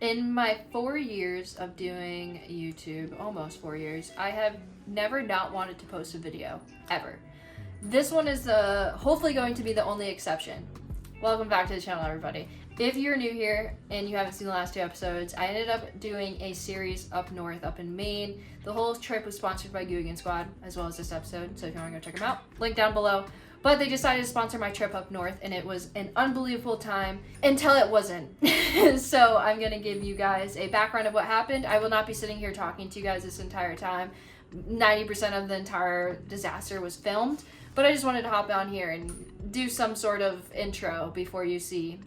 In my 4 years of doing YouTube, almost 4 years, I have never not wanted to post a video, ever. This one is hopefully going to be the only exception. Welcome back to the channel, everybody. If you're new here and you haven't seen the last 2 episodes, I ended up doing a series up north, up in Maine. The whole trip was sponsored by Googan Squad, as well as this episode, so if you want to go check them out, link down below. But they decided to sponsor my trip up north, and it was an unbelievable time until it wasn't. So I'm going to give you guys a background of what happened. I will not be sitting here talking to you guys this entire time. 90% of the entire disaster was filmed, but I just wanted to hop on here and do some sort of intro before you see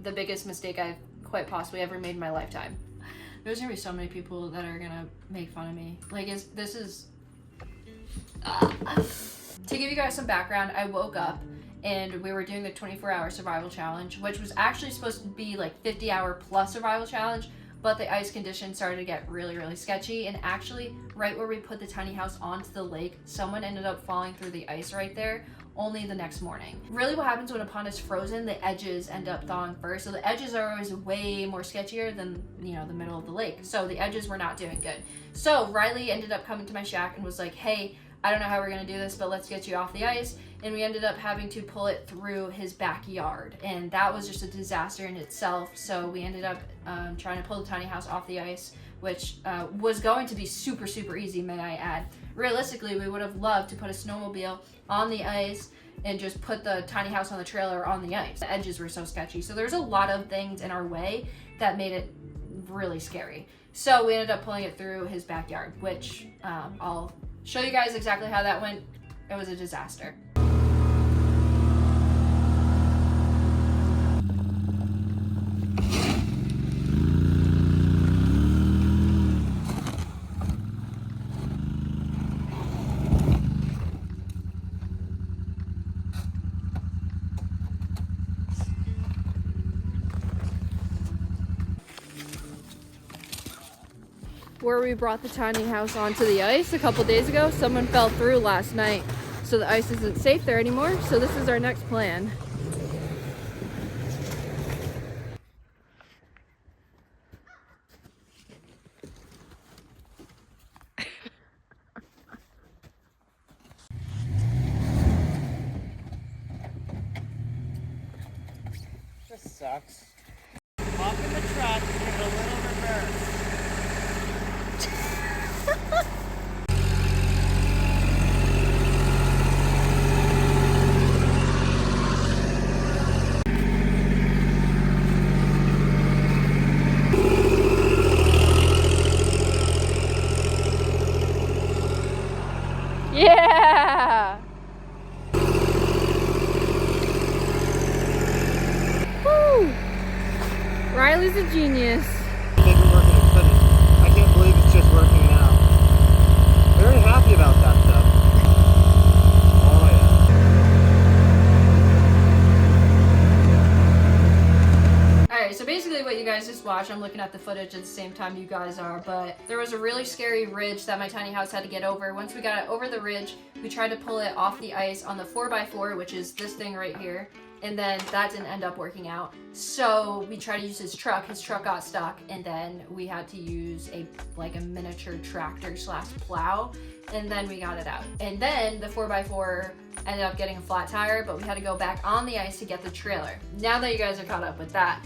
the biggest mistake I've quite possibly ever made in my lifetime. There's going to be so many people that are going to make fun of me. Like, this is... To give you guys some background, I woke up and we were doing the 24-hour survival challenge, which was actually supposed to be like 50-hour plus survival challenge, but the ice conditions started to get really, really sketchy. And actually, right where we put the tiny house onto the lake, someone ended up falling through the ice right there, only the next morning. Really what happens when a pond is frozen, the edges end up thawing first. So the edges are always way more sketchier than, you know, the middle of the lake. So the edges were not doing good. So Riley ended up coming to my shack and was like, hey, I don't know how we're gonna do this, but let's get you off the ice. And we ended up having to pull it through his backyard. And that was just a disaster in itself. So we ended up trying to pull the tiny house off the ice, which was going to be super, super easy, may I add. Realistically, we would have loved to put a snowmobile on the ice and just put the tiny house on the trailer on the ice. The edges were so sketchy. So there's a lot of things in our way that made it really scary. So we ended up pulling it through his backyard, which I'll show you guys exactly how that went. It was a disaster. Where we brought the tiny house onto the ice a couple days ago, someone fell through last night, so the ice isn't safe there anymore. So this is our next plan. This sucks. Hop in the truck and give it a little reverse. Yeah! Woo! Riley's a genius. It didn't work and it couldn't. I can't believe it's just working now. Very happy about that stuff. Oh yeah. Alright, so basically what you guys just watched, I'm looking at the footage at the same time you guys are, but there was a really scary ridge that my tiny house had to get over. Once we got it over the ridge, we tried to pull it off the ice on the 4x4, which is this thing right here. And then that didn't end up working out. So we tried to use his truck got stuck, and then we had to use a miniature tractor / plow, and then we got it out. And then the 4x4 ended up getting a flat tire, but we had to go back on the ice to get the trailer. Now that you guys are caught up with that,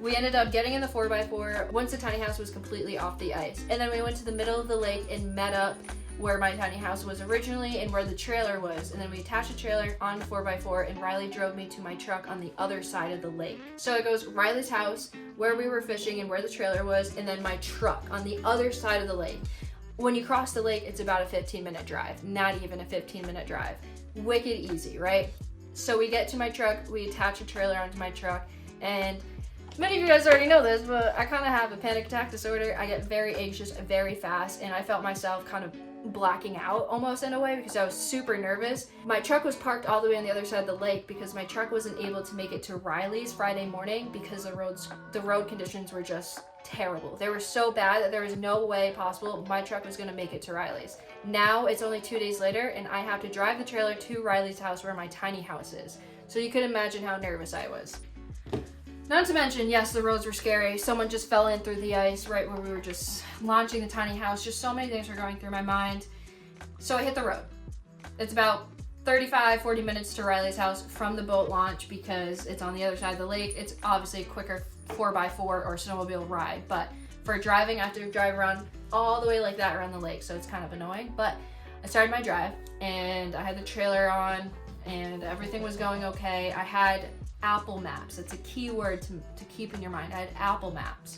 we ended up getting in the 4x4 once the tiny house was completely off the ice. And then we went to the middle of the lake and met up where my tiny house was originally and where the trailer was. And then we attached the trailer on the 4x4 and Riley drove me to my truck on the other side of the lake. So it goes Riley's house, where we were fishing and where the trailer was, and then my truck on the other side of the lake. When you cross the lake, it's about a 15-minute drive, not even a 15-minute drive. Wicked easy, right? So we get to my truck, we attach a trailer onto my truck, and many of you guys already know this, but I kind of have a panic attack disorder. I get very anxious very fast, and I felt myself kind of blacking out almost in a way because I was super nervous. My truck was parked all the way on the other side of the lake because my truck wasn't able to make it to Riley's Friday morning because the road conditions were just terrible. They were so bad that there was no way possible my truck was going to make it to Riley's. Now it's only 2 days later and I have to drive the trailer to Riley's house where my tiny house is. So you could imagine how nervous I was. Not to mention, yes, the roads were scary. Someone just fell in through the ice right where we were just launching the tiny house. Just so many things were going through my mind. So I hit the road. It's about 40 minutes to Riley's house from the boat launch because it's on the other side of the lake. It's obviously a quicker 4x4 or snowmobile ride, but for driving, I have to drive around all the way like that around the lake, so it's kind of annoying. But I started my drive and I had the trailer on and everything was going okay. I had Apple Maps. It's a key word to keep in your mind. I had Apple Maps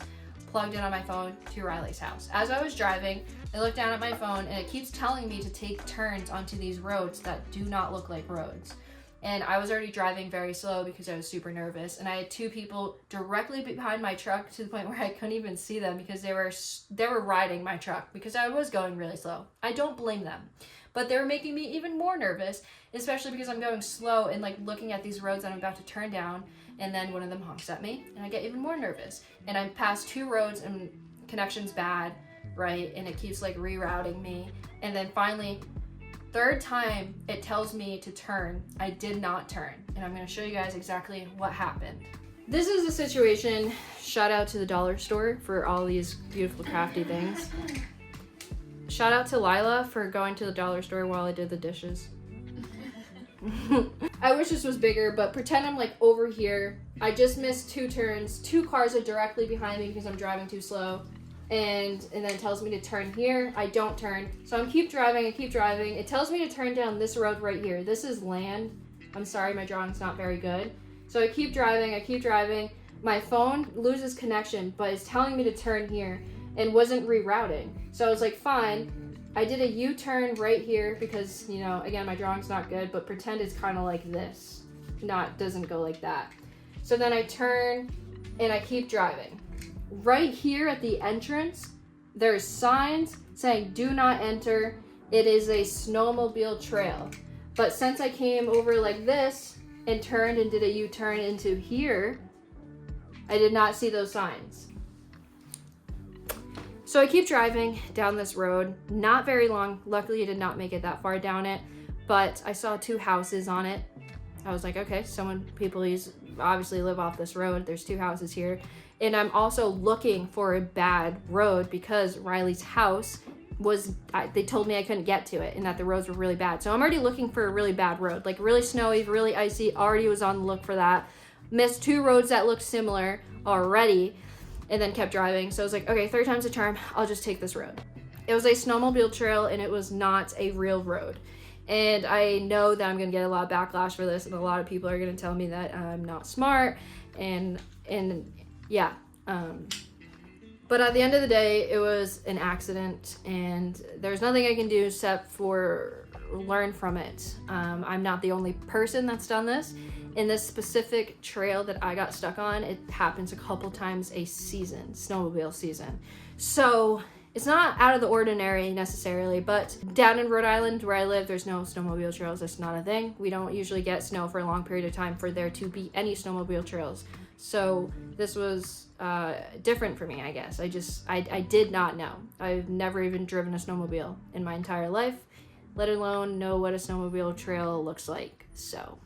plugged in on my phone to Riley's house. As I was driving, I looked down at my phone and it keeps telling me to take turns onto these roads that do not look like roads. And I was already driving very slow because I was super nervous. And I had two people directly behind my truck to the point where I couldn't even see them because they were riding my truck because I was going really slow. I don't blame them. But they were making me even more nervous, especially because I'm going slow and like looking at these roads that I'm about to turn down. And then one of them honks at me and I get even more nervous. And I pass two roads and connection's bad, right? And it keeps like rerouting me. And then finally, third time it tells me to turn. I did not turn. And I'm gonna show you guys exactly what happened. This is the situation. Shout out to the dollar store for all these beautiful crafty things. Shout out to Lila for going to the dollar store while I did the dishes. I wish this was bigger, but pretend I'm like over here. I just missed two turns. Two cars are directly behind me because I'm driving too slow. And then it tells me to turn here. I don't turn. So I keep driving. It tells me to turn down this road right here. This is land. I'm sorry, my drawing's not very good. So I keep driving. My phone loses connection, but it's telling me to turn here and wasn't rerouting. So I was like, fine. I did a U-turn right here because, you know, again, my drawing's not good, but pretend it's kind of like this. Doesn't go like that. So then I turn and I keep driving. Right here at the entrance, there's signs saying do not enter. It is a snowmobile trail. But since I came over like this and turned and did a U-turn into here, I did not see those signs. So I keep driving down this road, not very long. Luckily, I did not make it that far down it, but I saw two houses on it. I was like, okay, people obviously live off this road. There's two houses here. And I'm also looking for a bad road because Riley's house they told me I couldn't get to it and that the roads were really bad. So I'm already looking for a really bad road, like really snowy, really icy, already was on the look for that. Missed two roads that looked similar already. And then kept driving. So I was like, okay, third time's a charm. I'll just take this road. It was a snowmobile trail and it was not a real road. And I know that I'm gonna get a lot of backlash for this and a lot of people are gonna tell me that I'm not smart and yeah. But at the end of the day, it was an accident and there's nothing I can do except for learn from it. I'm not the only person that's done this. In this specific trail that I got stuck on, it happens a couple times a season, snowmobile season. So it's not out of the ordinary necessarily, but down in Rhode Island where I live, there's no snowmobile trails. That's not a thing. We don't usually get snow for a long period of time for there to be any snowmobile trails. So this was different for me, I guess. I did not know. I've never even driven a snowmobile in my entire life, let alone know what a snowmobile trail looks like. So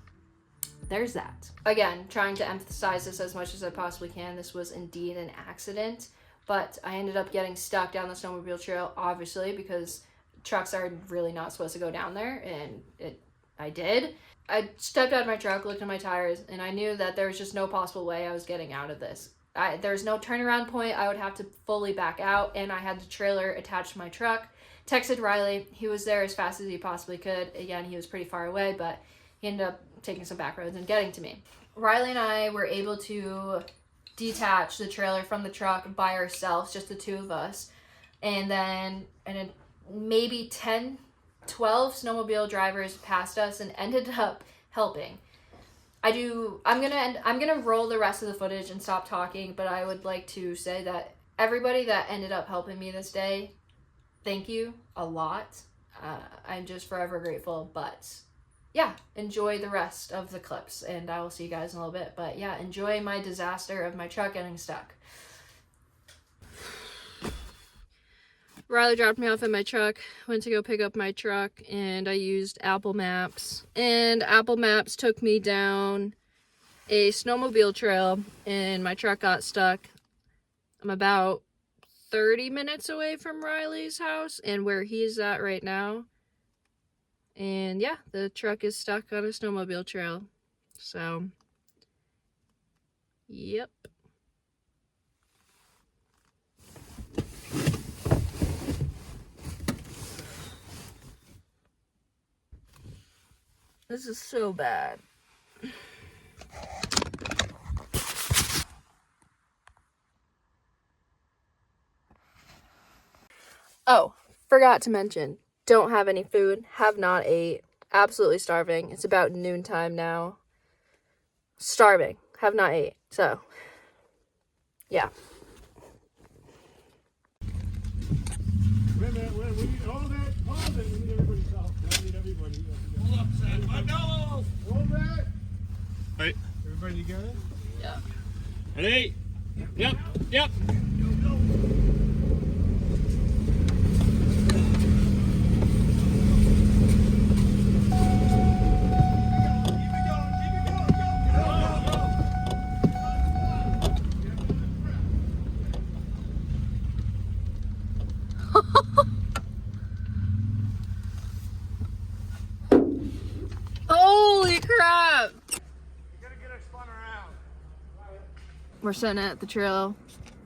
there's that. Again, trying to emphasize this as much as I possibly can. This was indeed an accident, but I ended up getting stuck down the snowmobile trail, obviously, because trucks are really not supposed to go down there, and I did. I stepped out of my truck, looked at my tires, and I knew that there was just no possible way I was getting out of this. There was no turnaround point. I would have to fully back out, and I had the trailer attached to my truck. Texted Riley. He was there as fast as he possibly could. Again, he was pretty far away, but he ended up taking some back roads and getting to me. Riley and I were able to detach the trailer from the truck by ourselves, just the two of us. And then maybe 10, 12 snowmobile drivers passed us and ended up helping. I'm gonna roll the rest of the footage and stop talking, but I would like to say that everybody that ended up helping me this day, thank you a lot. I'm just forever grateful, but yeah, enjoy the rest of the clips and I will see you guys in a little bit. But yeah, enjoy my disaster of my truck getting stuck. Riley dropped me off at my truck, went to go pick up my truck, and I used Apple Maps. And Apple Maps took me down a snowmobile trail and my truck got stuck. I'm about 30 minutes away from Riley's house and where he's at right now. And yeah, the truck is stuck on a snowmobile trail. So, yep. This is so bad. Oh, forgot to mention, don't have any food, have not ate, absolutely starving. It's about noontime now. Starving, have not ate, so, yeah. Wait a minute, we need all that. Hold it. We need everybody's help. I need everybody. Hold up, Sam. No! Hold that. Right. Everybody together? Yeah. Ready? Yep. Yep. Holy crap! Gotta get us spun around. We're sitting at the trail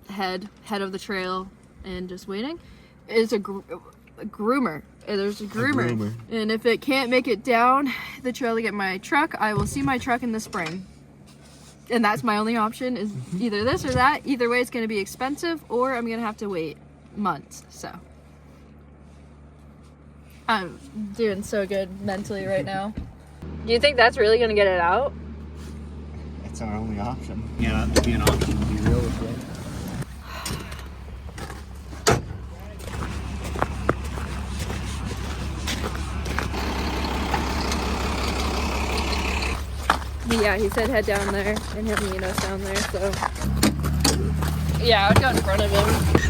head of the trail and just waiting. It's a groomer. There's a groomer. And if it can't make it down the trail to get my truck, I will see my truck in the spring. And that's my only option, is either this or that. Either way, it's going to be expensive, or I'm going to have to wait months. So I'm doing so good mentally right now. Do you think that's really going to get it out? It's our only option. Yeah, that would be an option, to be real with you. Yeah, he said head down there, and he'll meet us down there, so. Yeah, I would go in front of him.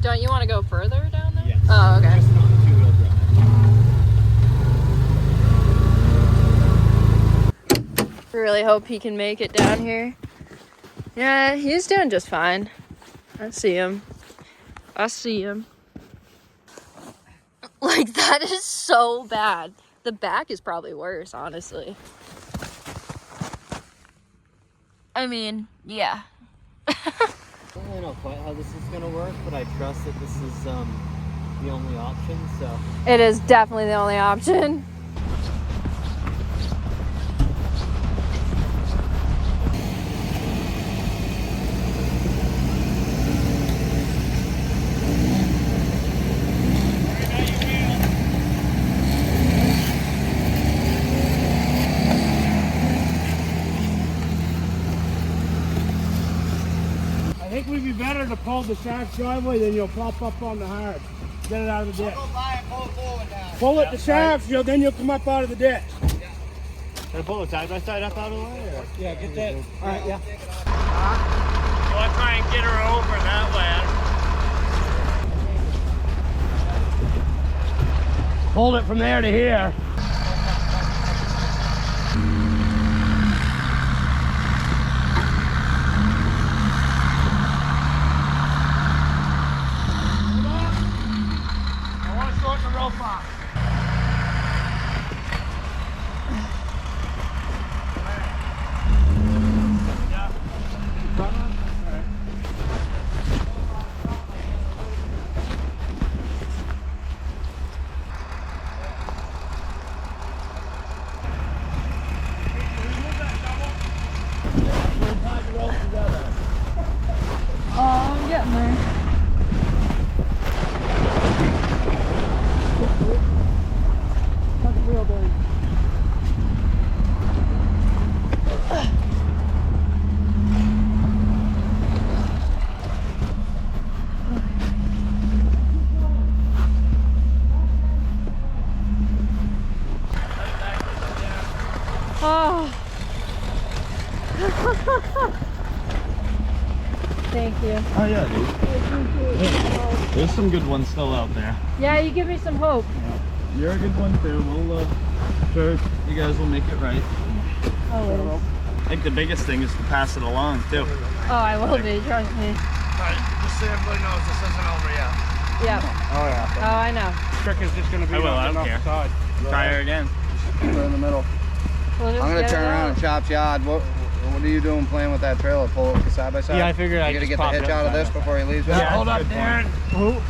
Don't you want to go further down there? Yes. Oh, okay. Just not two-wheel drive. I really hope he can make it down here. Yeah, he's doing just fine. I see him. Like, that is so bad. The back is probably worse, honestly. I mean, yeah. I don't really know quite how this is going to work, but I trust that this is the only option, so. It is definitely the only option. I think we'd be better to pull the shaft driveway than you'll pop up on the hard. Get it out of the ditch. Go by and pull it forward now. Pull it the shaft, then you'll come up out of the ditch. Can I pull the side by side up out of the way? Or? Yeah, get that. All right, yeah. You want to try and get her over that way. Hold it from there to here. I want to shorten the rope off. Thank you. Oh yeah, dude. Yeah. There's some good ones still out there. Yeah, you give me some hope. You're a good one too. We'll sure you guys will make it right. Oh, I think the biggest thing is to pass it along too. oh, I will be. Trust me. Alright, just so everybody knows this isn't over yet. Yeah. Oh yeah. Oh, I know. Trick is just gonna be I will, I off don't care. the side. Try her again. Put it in the middle. We'll just I'm gonna get turn it around out. and chop yard. What are you doing playing with that trailer? Pull it side by side? Yeah, I figured You I'd gonna just get the pop hitch it out of side this by before he leaves? Yeah, Hold up, good point. Darren. Who?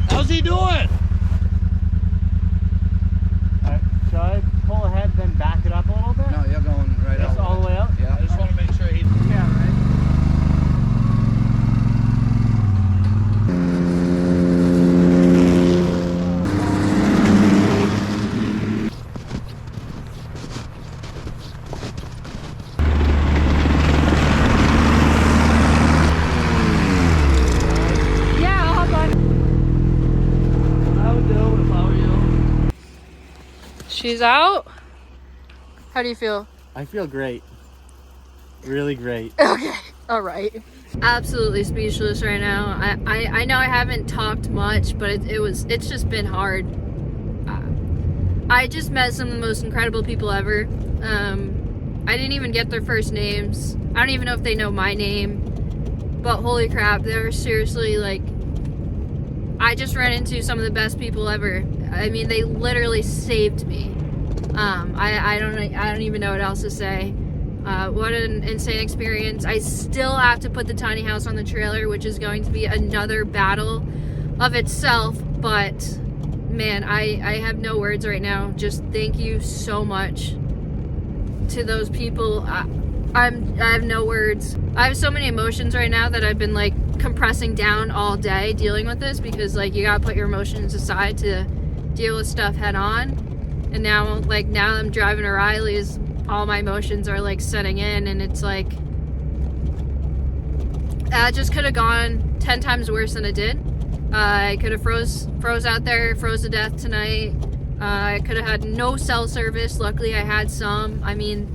How's he doing? Should I pull ahead, then back it up a little bit? No, you're going right Just all the way up? Yeah. I just want to make sure he. Yeah, right. Yeah, I'll hop on. What I would do if I were you. She's out. How do you feel? I feel great. Really great. Okay. All right. Absolutely speechless right now. I know I haven't talked much, but it's just been hard. I just met some of the most incredible people ever. I didn't even get their first names. I don't even know if they know my name. But holy crap, they're seriously like, I just ran into some of the best people ever. I mean, they literally saved me. I don't even know what else to say. What an insane experience. I still have to put the tiny house on the trailer, which is going to be another battle of itself, but man, I have no words right now. Just thank you so much to those people. I have no words. I have so many emotions right now that I've been like compressing down all day dealing with this, because like you gotta put your emotions aside to deal with stuff head on. And now I'm driving to Riley's, all my emotions are like setting in, and it's like that just could have gone 10 times worse than it did. I could have froze out there, froze to death tonight. I could have had no cell service. Luckily I had some. I mean,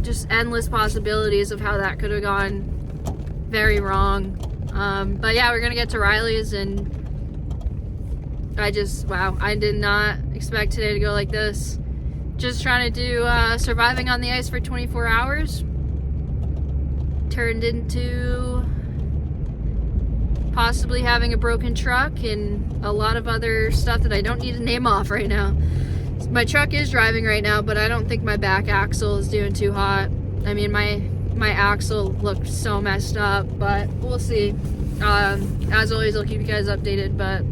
just endless possibilities of how that could have gone very wrong. But yeah, we're gonna get to Riley's, and wow, I did not expect today to go like this. Just trying to do surviving on the ice for 24 hours turned into possibly having a broken truck and a lot of other stuff that I don't need to name off right now. My truck is driving right now, but I don't think my back axle is doing too hot. I mean, my axle looked so messed up, but we'll see. As always, I'll keep you guys updated, but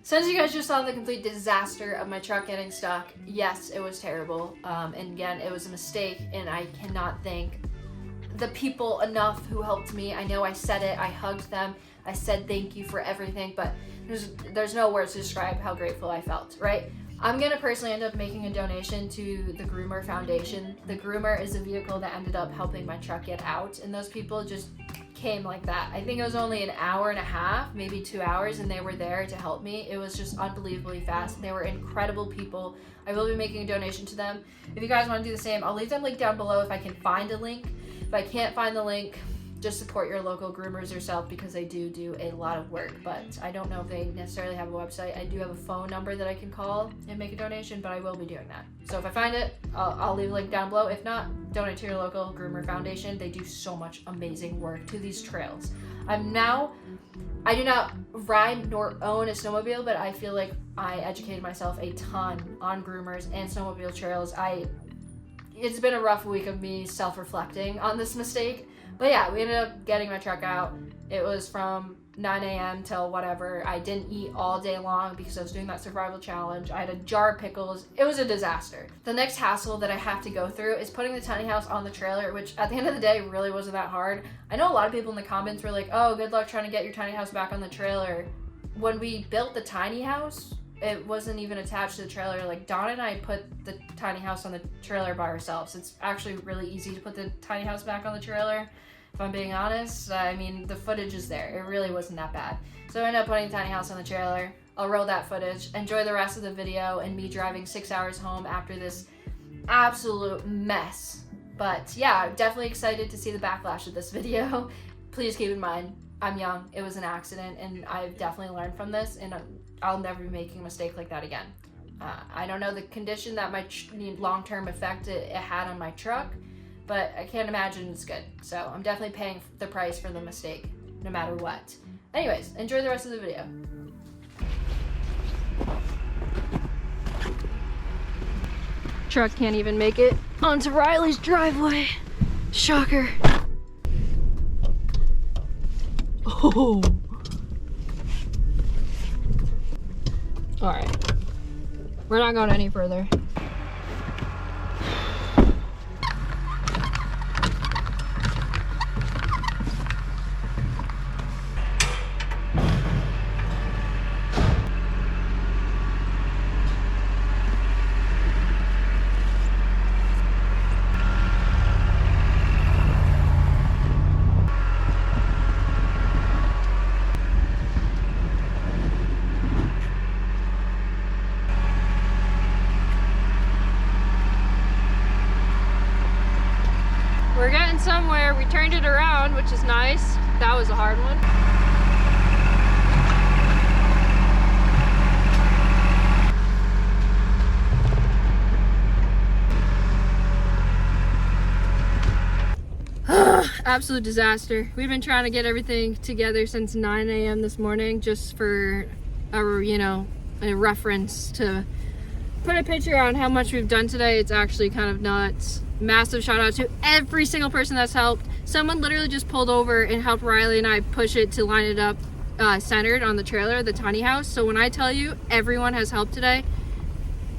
since you guys just saw the complete disaster of my truck getting stuck, yes, it was terrible. And again, it was a mistake, and I cannot thank the people enough who helped me. I know I said it, I hugged them, I said thank you for everything, but there's no words to describe how grateful I felt, right? I'm gonna personally end up making a donation to the Groomer Foundation. The Groomer is a vehicle that ended up helping my truck get out, and those people just came like that. I think it was only an hour and a half, maybe 2 hours, and they were there to help me. It was just unbelievably fast. They were incredible people. I will be making a donation to them. If you guys want to do the same, I'll leave them link down below if I can find a link. If I can't find the link, just support your local groomers yourself, because they do a lot of work, but I don't know if they necessarily have a website. I do have a phone number that I can call and make a donation, but I will be doing that. So if I find it, I'll leave a link down below. If not, donate to your local Groomer Foundation. They do so much amazing work to these trails. I do not ride nor own a snowmobile, but I feel like I educated myself a ton on groomers and snowmobile trails. It's been a rough week of me self-reflecting on this mistake. But yeah, we ended up getting my truck out. It was from 9 a.m. till whatever. I didn't eat all day long because I was doing that survival challenge. I had a jar of pickles. It was a disaster. The next hassle that I have to go through is putting the tiny house on the trailer, which at the end of the day really wasn't that hard. I know a lot of people in the comments were like, oh, good luck trying to get your tiny house back on the trailer. when we built the tiny house, it wasn't even attached to the trailer. Like, Dawn and I put the tiny house on the trailer by ourselves. It's actually really easy to put the tiny house back on the trailer, if I'm being honest. I mean, the footage is there. It really wasn't that bad. So I ended up putting the tiny house on the trailer. I'll roll that footage. Enjoy the rest of the video and me driving 6 hours home after this absolute mess. But yeah, definitely excited to see the backlash of this video. Please keep in mind, I'm young, it was an accident, and I've definitely learned from this, and I'll never be making a mistake like that again. I don't know the condition that my long-term effect it had on my truck, but I can't imagine it's good. So I'm definitely paying the price for the mistake, no matter what. Anyways, enjoy the rest of the video. Truck can't even make it onto Riley's driveway. Shocker. Oh. All right. We're not going any further. We're getting somewhere. We turned it around, which is nice. That was a hard one. Absolute disaster. We've been trying to get everything together since 9 a.m. this morning, just for a reference to put a picture on how much we've done today. It's actually kind of nuts. Massive shout out to every single person that's helped. Someone literally just pulled over and helped Riley and I push it to line it up centered on the trailer, the tiny house. So when I tell you everyone has helped today,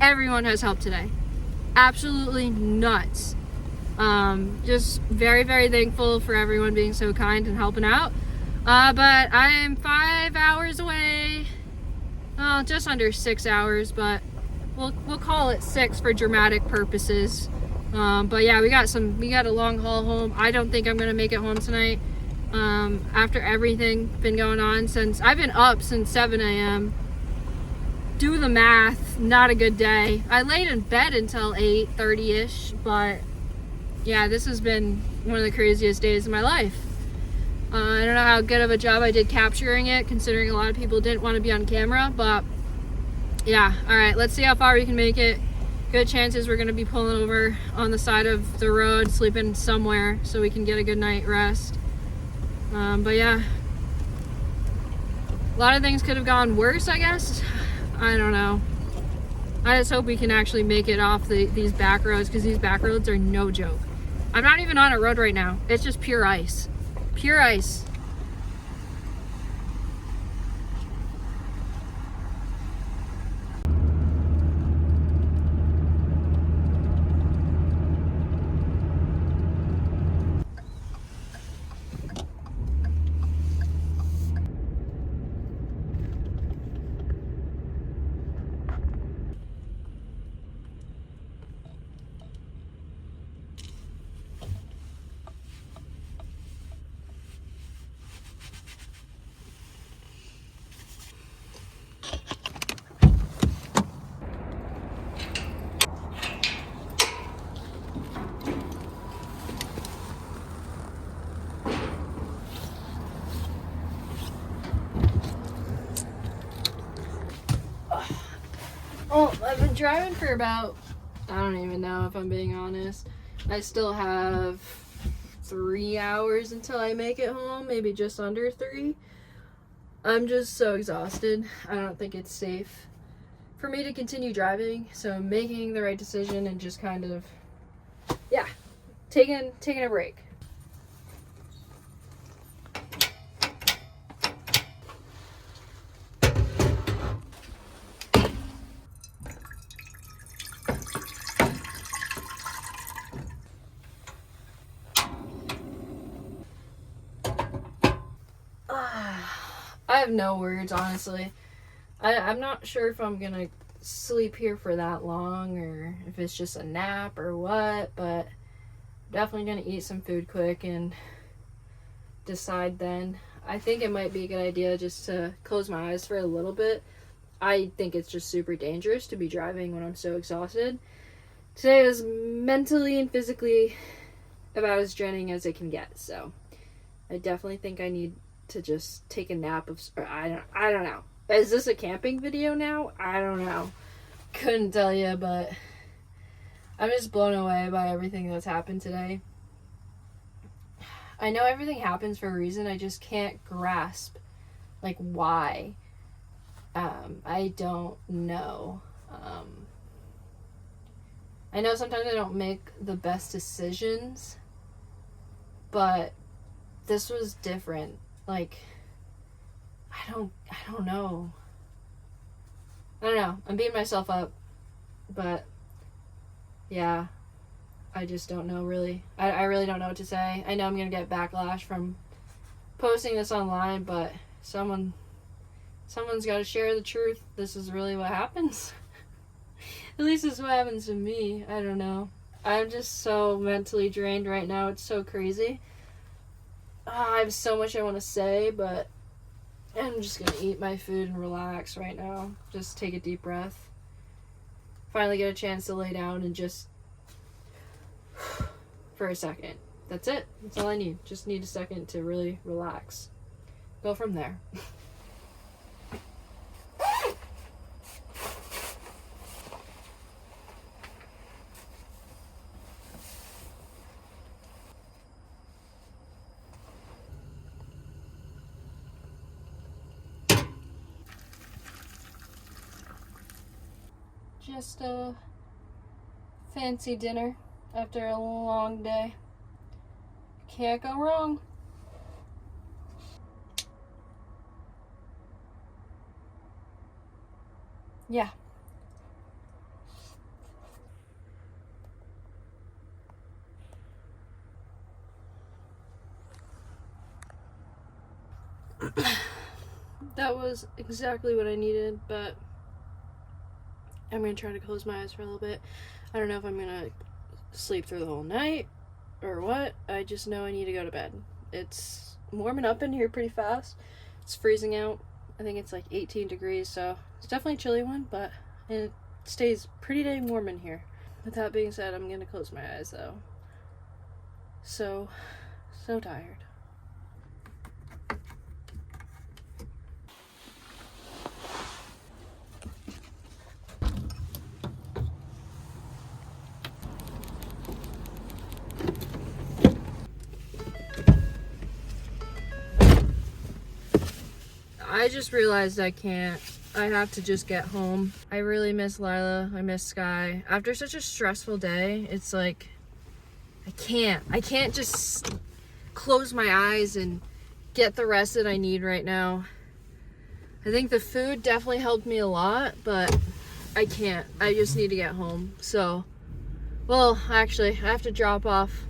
everyone has helped today. Absolutely nuts. Just very, very thankful for everyone being so kind and helping out. But I am 5 hours away. Just under 6 hours, but we'll call it 6 for dramatic purposes. But yeah, we got a long haul home. I don't think I'm gonna make it home tonight. After everything been going on since I've been up since 7 a.m. Do the math, not a good day. I laid in bed until 8:30-ish, but yeah, this has been one of the craziest days of my life. I don't know how good of a job I did capturing it, considering a lot of people didn't want to be on camera, but yeah, all right, let's see how far we can make it. Good chances we're going to be pulling over on the side of the road, sleeping somewhere so we can get a good night rest. But yeah, a lot of things could have gone worse, I guess. I don't know. I just hope we can actually make it off these back roads, because these back roads are no joke. I'm not even on a road right now. It's just pure ice. Pure ice. Well, I've been driving for about, I don't even know if I'm being honest. I still have 3 hours until I make it home, maybe just under 3. I'm just so exhausted. I don't think it's safe for me to continue driving, so I'm making the right decision and just kind of, yeah, taking a break. I have no words, honestly. I'm not sure if I'm gonna sleep here for that long or if it's just a nap or what, but definitely gonna eat some food quick and decide then. I think it might be a good idea just to close my eyes for a little bit. I think it's just super dangerous to be driving when I'm so exhausted. Today was mentally and physically about as draining as it can get, so I definitely think I need to just take a nap I don't know. Is this a camping video now? I don't know. Couldn't tell you, but I'm just blown away by everything that's happened today. I know everything happens for a reason. I just can't grasp, like, why. I don't know. I know sometimes I don't make the best decisions, but this was different. Like, I don't know. I don't know. I'm beating myself up, but yeah. I just don't know, really. I really don't know what to say. I know I'm going to get backlash from posting this online, but someone's got to share the truth. This is really what happens. At least this is what happens to me. I don't know. I'm just so mentally drained right now. It's so crazy. I have so much I want to say, but I'm just going to eat my food and relax right now. Just take a deep breath. Finally get a chance to lay down and just for a second. That's it. That's all I need. Just need a second to really relax. Go from there. Just a fancy dinner after a long day. Can't go wrong. Yeah. That was exactly what I needed, but I'm gonna try to close my eyes for a little bit. I don't know if I'm gonna sleep through the whole night or what. I just know I need to go to bed. It's warming up in here pretty fast. It's freezing out. I think it's like 18 degrees, so it's definitely a chilly one, but it stays pretty dang warm in here. With that being said, I'm gonna close my eyes though. So tired. I just realized I have to just get home. I really miss Lila. I miss Sky. After such a stressful day, it's like, I can't just close my eyes and get the rest that I need right now. I think the food definitely helped me a lot, but I can't. I just need to get home. So, well, actually, I have to drop off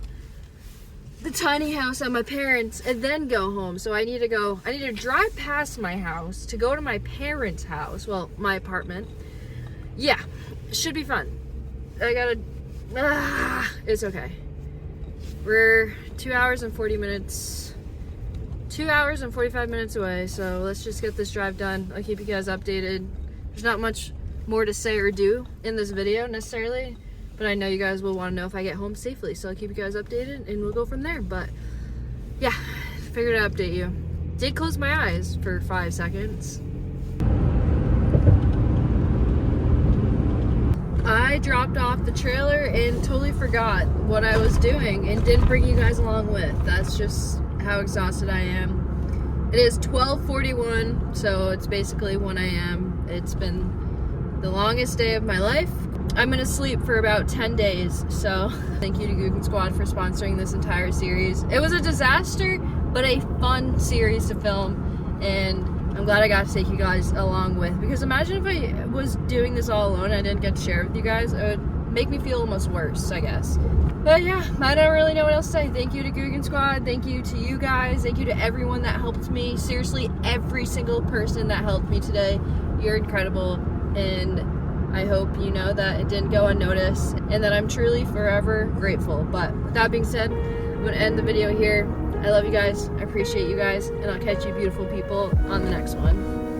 the tiny house at my parents' and then go home. So I need to drive past my house to go to my parents' house. Well, my apartment. Yeah, should be fun. It's okay. We're 2 hours and 40 minutes. 2 hours and 45 minutes away. So let's just get this drive done. I'll keep you guys updated. There's not much more to say or do in this video necessarily, but I know you guys will want to know if I get home safely, so I'll keep you guys updated and we'll go from there. But yeah, figured I'd update you. Did close my eyes for 5 seconds. I dropped off the trailer and totally forgot what I was doing and didn't bring you guys along with. That's just how exhausted I am. It is 12:41, so it's basically 1 a.m. It's been the longest day of my life. I'm gonna sleep for about 10 days, so thank you to Guggen Squad for sponsoring this entire series. It was a disaster, but a fun series to film, and I'm glad I got to take you guys along with, because imagine if I was doing this all alone and I didn't get to share it with you guys. It would make me feel almost worse, I guess. But yeah, I don't really know what else to say. Thank you to Guggen Squad. Thank you to you guys. Thank you to everyone that helped me. Seriously, every single person that helped me today. You're incredible. And I hope you know that it didn't go unnoticed and that I'm truly forever grateful. But with that being said, I'm going to end the video here. I love you guys. I appreciate you guys. And I'll catch you beautiful people on the next one.